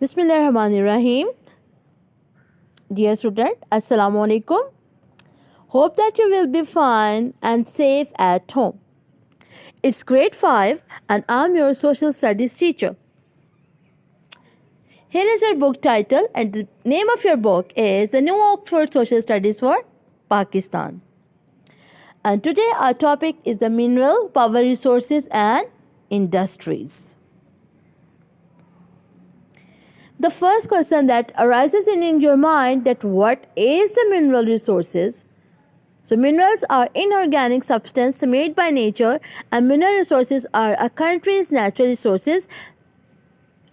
Bismillahirrahmanirrahim. Dear student, Assalamu alaikum. Hope that you will be fine and safe at home. It's grade 5 and I'm your social studies teacher. Here is your book title and the name of your book is The New Oxford Social Studies for Pakistan. And today our topic is the mineral, power resources and industries. The first question that arises in your mind that what is the mineral resources? So minerals are inorganic substance made by nature and mineral resources are a country's natural resources.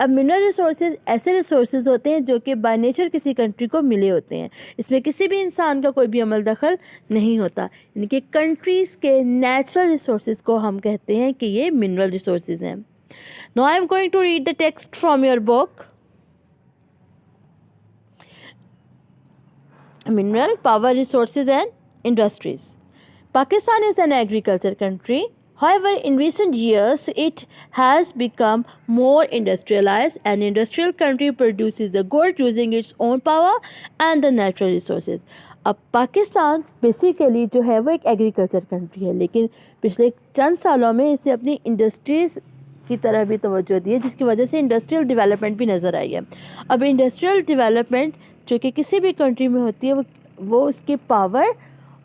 अब mineral resources ऐसे resources होते हैं जो कि by nature किसी country को मिले होते हैं, इसमें किसी भी इंसान का कोई भी अमल दखल नहीं होता, यानी कि कंट्रीज़ के नेचुरल रिसोर्सेज को हम कहते हैं कि ये मिनरल रिसोर्सेज हैं. Now I am going to read the text from your book. Mineral, power resources and industries. Pakistan is an agriculture country. However, in recent years, it has become more industrialized. An industrial country produces the good using its own power and the natural resources. अब Pakistan basically जो है वो एक agriculture country है, लेकिन पिछले चंद सालों में इसने अपनी इंडस्ट्रीज़ की तरह भी तवज्जो दी है, जिसकी वजह से इंडस्ट्रियल डेवलपमेंट भी नज़र आई है. अब इंडस्ट्रियल डेवलपमेंट जो कि किसी भी कंट्री में होती है वो उसके पावर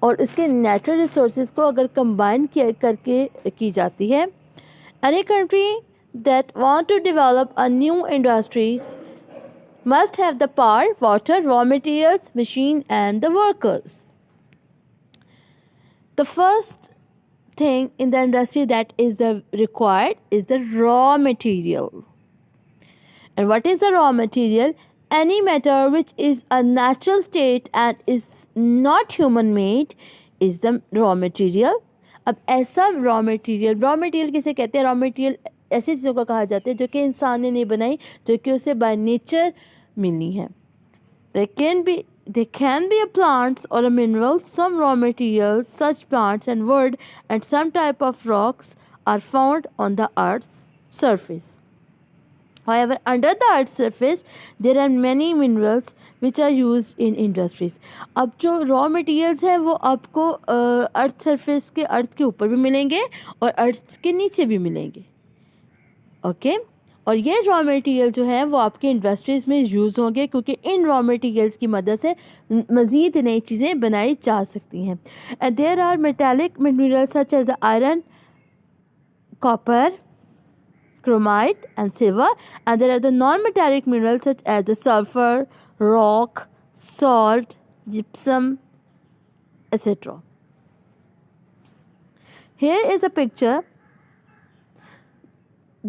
और उसके नेचुरल रिसोर्सेज को अगर कंबाइन करके की जाती है. Any country that want to develop a new industries must have the power, water, raw materials, machine and the workers. The first thing in the industry that is the required is the raw material. And what is the raw material? Any matter which is a natural state and is not human made is the raw material. अब ऐसा raw material किसे कहते हैं? raw material ऐसी चीज़ों को कहा जाता है जो कि इंसान ने नहीं बनाई, जो कि उसे by nature मिली है. They can be a plants or a mineral. Some raw materials, such plants and wood and some type of rocks are found on the earth's surface. However, under the earth's surface, there are many minerals which are used in industries. अब जो raw materials हैं वो आपको earth surface के अर्थ के ऊपर भी मिलेंगे और अर्थ के नीचे भी मिलेंगे. ओके और ये रॉ मटेरियल जो है वो आपके इंडस्ट्रीज़ में यूज़ होंगे, क्योंकि इन रॉ मटेरियल्स की मदद से मज़ीद नई चीज़ें बनाई जा सकती हैं. And there are metallic minerals such as iron, copper, chromite and silver, and there are the non-metallic minerals such as the sulfur, rock, salt, gypsum, etc. Here is a picture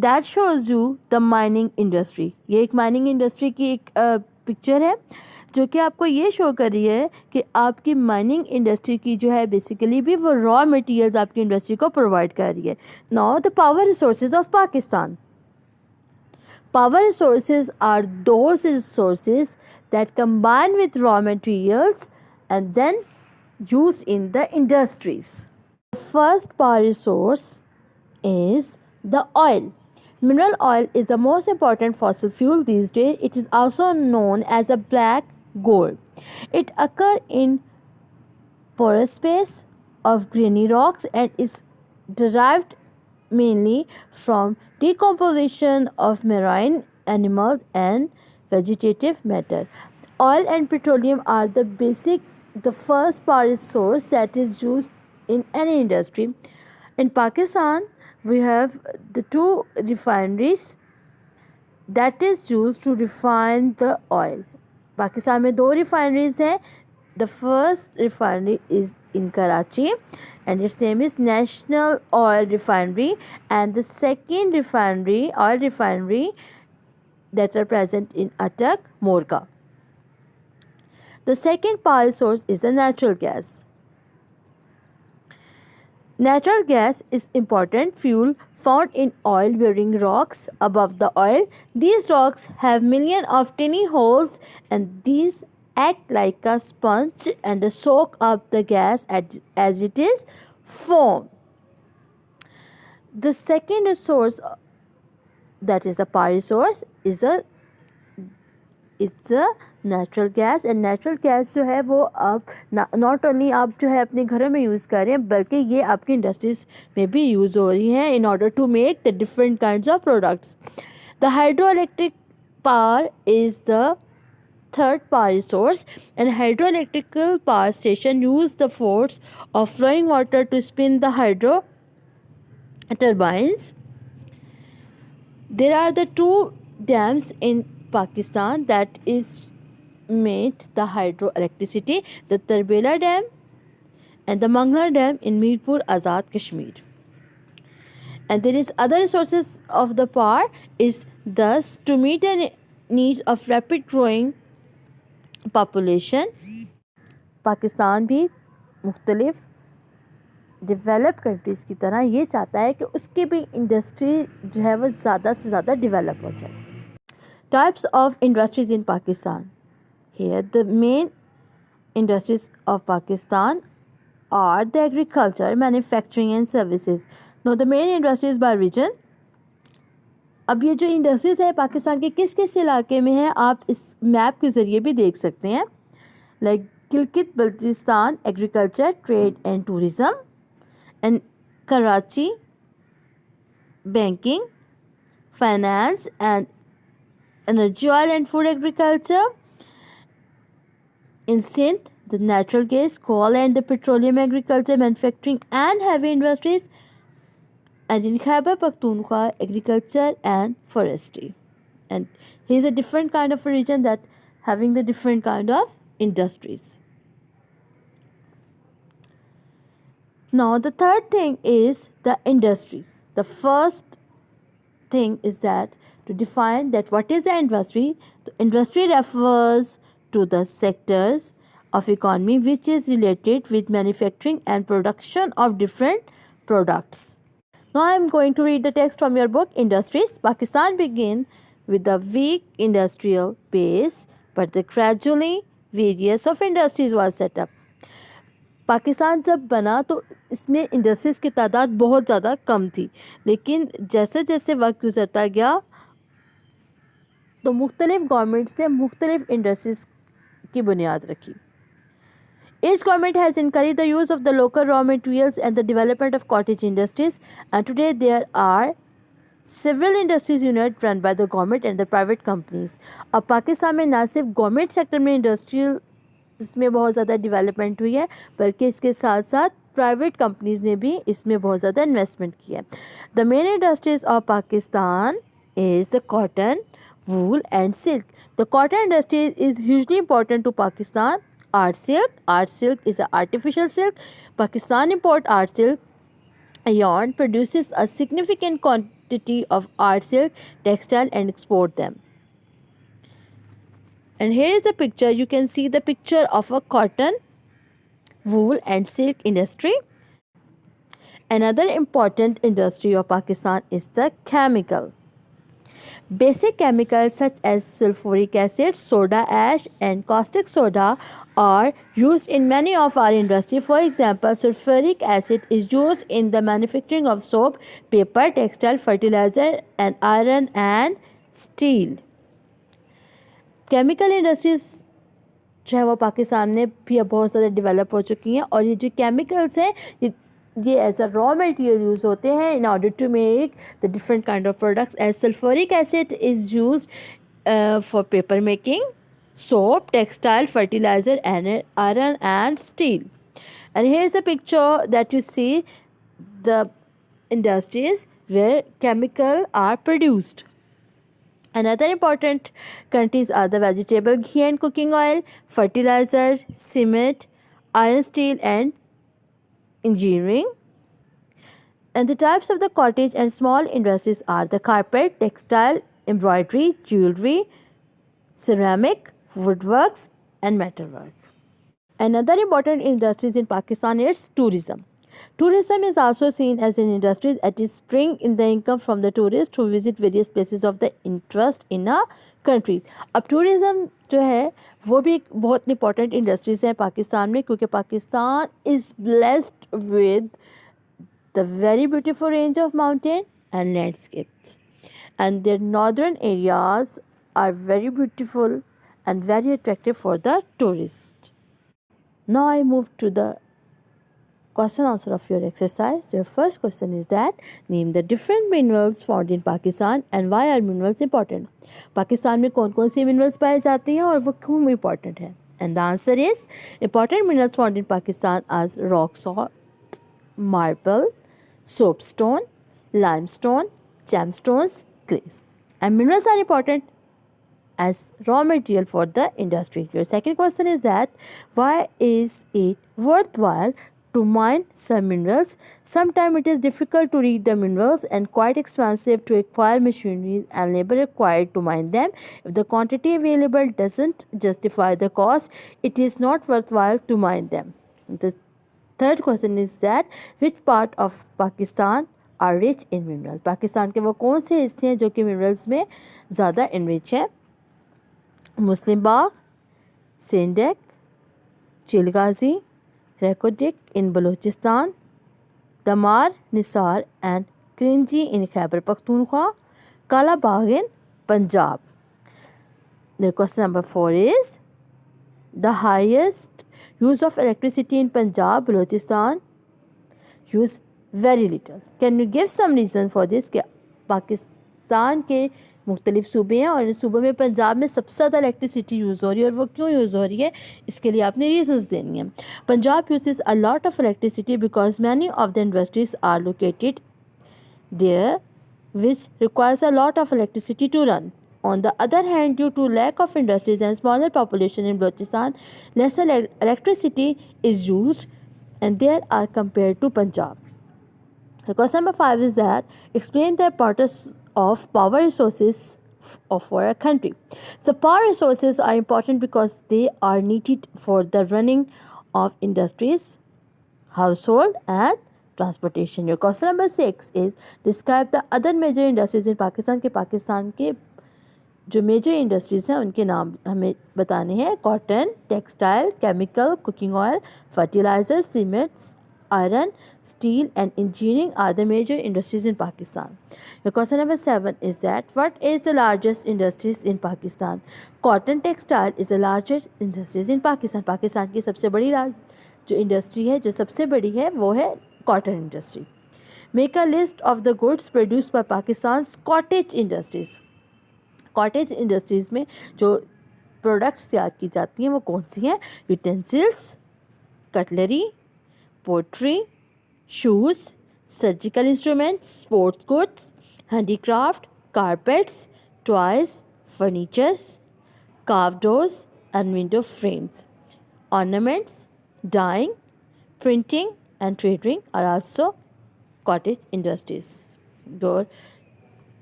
that shows you the mining industry. ये एक mining industry की एक picture है जो कि आपको ये show कर रही है कि आपकी माइनिंग इंडस्ट्री की जो है बेसिकली भी वो रॉ मटेरियल्स आपकी इंडस्ट्री को प्रोवाइड कर रही है. Now the power resources of Pakistan. Power resources are those resources that combine with raw materials and then use in the industries. First power resource is the oil. Mineral oil is the most important fossil fuel these days. It is also known as a black gold. It occurs in porous space of grainy rocks and is derived mainly from decomposition of marine animals and vegetative matter. Oil and petroleum are the first power resource that is used in any industry. In Pakistan, we have the two refineries that is used to refine the oil. Pakistan में 2 refineries हैं. The first refinery is in Karachi and its name is National Oil Refinery, and the second oil refinery that are present in Attock, Morka. The second power source is the natural gas. Natural gas is important fuel found in oil-bearing rocks above the oil. These rocks have millions of tiny holes and these act like a sponge and soak up the gas as it is formed. The second source that is the power source is the is the natural gas. And natural gas जो है वो आप not only आप जो है अपने घरों में यूज़ कर रहे हैं, बल्कि ये आपकी इंडस्ट्रीज़ में भी यूज़ हो रही हैं in order to make the different kinds of products. The hydro electric power is the third power resource, and hydroelectrical power station use the force of flowing water to spin the hydro turbines. There are the two dams in Pakistan that is made the hydroelectricity, the Tarbela Dam and the Mangla Dam in Mirpur Azad, Kashmir. And there is other sources of the power is thus to meet the needs of rapid growing population. Pakistan भी मुख्तलिफ develop countries की तरह ये चाहता है कि उसकी भी इंडस्ट्री जो है वो ज़्यादा से ज़्यादा डेवलप हो जाए। Types of industries in Pakistan. Here the main industries of Pakistan are the agriculture, manufacturing and services. Now the main industries by region. अब ये जो इंडस्ट्रीज़ है पाकिस्तान के किस किस इलाके में है आप इस मैप के ज़रिए भी देख सकते हैं। Like Gilgit Baltistan agriculture, trade and tourism, and Karachi banking, finance and energy, oil and food agriculture. In Sindh, the natural gas, coal and the petroleum agriculture, manufacturing and heavy industries. And in Khyber Pakhtunkhwa, agriculture and forestry. And here's a different kind of a region that having the different kind of industries. Now the third thing is the industries. The first thing is that to define that what is the industry. The industry refers to the sectors of economy which is related with manufacturing and production of different products. Now I am going to read the text from your book Industries. Pakistan began with a weak industrial base, but the gradually various of industries was set up. Pakistan जब बना तो इसमें industries की तादाद बहुत ज़्यादा कम थी, लेकिन जैसे जैसे वक्त गुजरता गया तो मुख्तलिफ गवर्नमेंट्स ने मुख्तलिफ इंडस्ट्रीज़ की बुनियाद रखी। Each government has encouraged the use of the local raw materials and the development of cottage industries, and today there are several industries units run by the government and the private companies. अब पाकिस्तान में ना सिर्फ government sector में industrial इसमें बहुत ज़्यादा development हुई है, बल्कि इसके साथ साथ प्राइवेट कंपनीज़ ने भी इसमें बहुत ज़्यादा इन्वेस्टमेंट किया है। The main industries of Pakistan is the cotton, wool and silk. The cotton industry is hugely important to Pakistan. Art silk is an artificial silk. Pakistan import art silk yarn, produces a significant quantity of art silk textile and export them. And here is the picture. You can see the picture of a cotton, wool and silk industry. Another important industry of Pakistan is the chemical. Basic chemicals such as sulfuric acid, soda ash and caustic soda are used in many of our industry. For example, sulfuric acid is used in the manufacturing of soap, paper, textile, fertilizer and iron and steel. Chemical industries जो है वो पाकिस्तान में भी अब बहुत ज़्यादा develop हो चुकी हैं, और ये जो केमिकल्स हैं ये as a raw material use होते हैं in order to make the different kind of products. As sulphuric acid is used for paper making, soap, textile, fertilizer and iron and steel. And here is the picture that you see the industries where chemical are produced. Another important countries are the vegetable, ghee and cooking oil, fertilizer, cement, iron, steel and engineering. And the types of the cottage and small industries are the carpet, textile, embroidery, jewelry, ceramic, woodworks and metalwork. Another important industries in Pakistan is tourism. Tourism is also seen as an industry that is bring in the income from the tourists who visit various places of the interest in a country. अब tourism जो है वो भी एक बहुत important industries है पाकिस्तान में, क्योंकि Pakistan is blessed with the very beautiful range of mountain and landscapes, and their northern areas are very beautiful and very attractive for the tourist. Now I move to the question answer of your exercise. Your first question is that name the different minerals found in Pakistan and why are minerals important. Pakistan में कौन कौन से minerals पाए जाते हैं और वो क्यों important है. And the answer is important minerals found in Pakistan as rock salt, marble, soapstone, limestone, gemstones, clays. And minerals are important as raw material for the industry. Your second question is that why is it worthwhile to mine some minerals? Sometimes it is difficult to reach the minerals and quite expensive to acquire machinery and labor required to mine them. If the quantity available doesn't justify the cost, it is not worthwhile to mine them. The third question is that which part of Pakistan are rich in minerals? Pakistan के वो कौन से हिस्से हैं जो कि minerals में ज़्यादा इनरिच हैं? मुस्लिम बाग, सिंडेक, चिलगाजी, रेकोडिक इन बलूचिस्तान, दमार, निसार एंड क्रिंजी इन खैबर पख्तूनख्वा, काला बाग इन Punjab. The question number 4 is the highest use of electricity in Punjab, Balochistan use very little. Can you give some reason for this? कि पाकिस्तान के मुख्तलिफ सूबे हैं और इन सूबों में पंजाब में सबसे ज़्यादा इलेक्ट्रिसिटी यूज़ हो रही है और वो क्यों यूज़ हो रही है, इसके लिए आपने रीजंस देनी है. Punjab uses a lot of electricity because many of the industries are located there which requires a lot of electricity to run. On the other hand, due to lack of industries and smaller population in Balochistan, lesser electricity is used and there are compared to Punjab. The question number 5 is that explain the importance of power resources for a country. The power resources are important because they are needed for the running of industries, household and transportation. Your question number 6 is describe the other major industries in Pakistan. के पाकिस्तान के जो major industries हैं उनके नाम हमें बताने हैं. Cotton, textile, chemical, cooking oil, fertiliser, cements, iron, steel and engineering are the major industries in Pakistan. Your question number 7 is that what is the largest industries in Pakistan? Cotton textile is the largest industries in Pakistan. Pakistan की सबसे बड़ी जो industry है, जो सबसे बड़ी है, वो है cotton industry. Make a list of the goods produced by Pakistan's cottage industries. Cottage industries में जो प्रोडक्ट्स तैयार की जाती हैं वो कौन सी हैं? Utensils, cutlery, pottery, shoes, surgical instruments, sports goods, handicraft, carpets, toys, furnitures, carve doors and window frames, ornaments, dyeing, printing and trading are also cottage industries. Your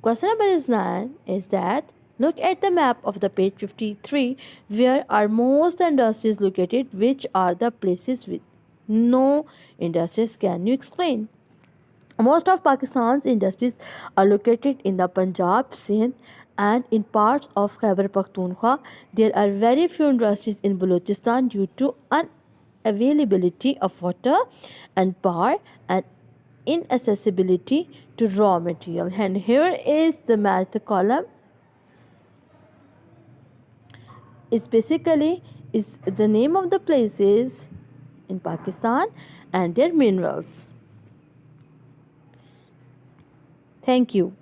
question number 9 is that look at the map of the page 53. Where are most industries located? Which are the places with no industries? Can you explain? Most of Pakistan's industries are located in the Punjab, Sindh and in parts of Khyber Pakhtunkhwa. There are very few industries in Balochistan due to unavailability of water and power and inaccessibility to raw material. And here is the math column. It's basically is the name of the places in Pakistan and their minerals. Thank you.